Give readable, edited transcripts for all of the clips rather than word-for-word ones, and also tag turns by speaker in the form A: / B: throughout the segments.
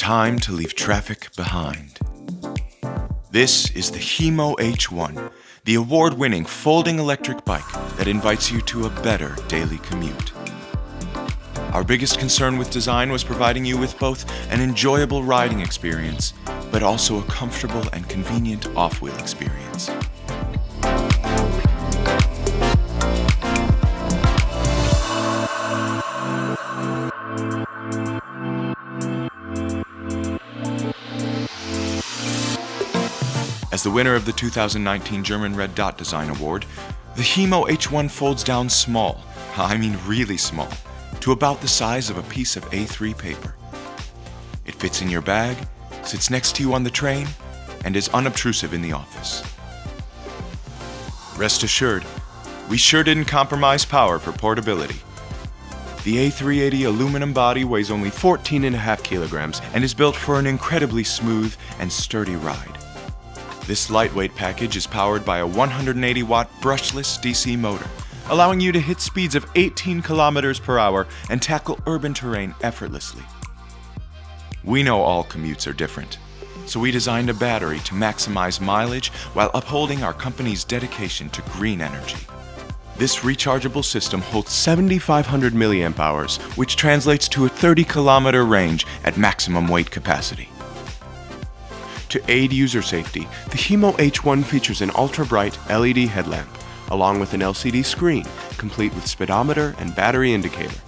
A: time to leave traffic behind. This is the HiMo H1, the award-winning folding electric bike that invites you to a better daily commute. Our biggest concern with design was providing you with both an enjoyable riding experience, but also a comfortable and convenient off-wheel experience. As the winner of the 2019 German Red Dot Design Award, the HiMo H1 folds down small, I mean really small, to about the size of a piece of A3 paper. It fits in your bag, sits next to you on the train, and is unobtrusive in the office. Rest assured, we sure didn't compromise power for portability. The A380 aluminum body weighs only 14.5 kilograms and is built for an incredibly smooth and sturdy ride. This lightweight package is powered by a 180-watt brushless DC motor, allowing you to hit speeds of 18 kilometers per hour and tackle urban terrain effortlessly. We know all commutes are different, so we designed a battery to maximize mileage while upholding our company's dedication to green energy. This rechargeable system holds 7,500 milliamp hours, which translates to a 30-kilometer range at maximum weight capacity. To aid user safety, the HiMo H1 features an ultra-bright LED headlamp, along with an LCD screen, complete with speedometer and battery indicator.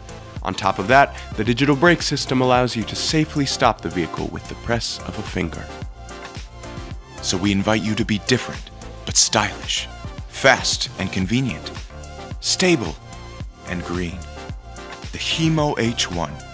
A: On top of that, the digital brake system allows you to safely stop the vehicle with the press of a finger. So we invite you to be different, but stylish, fast and convenient, stable and green. The HiMo H1.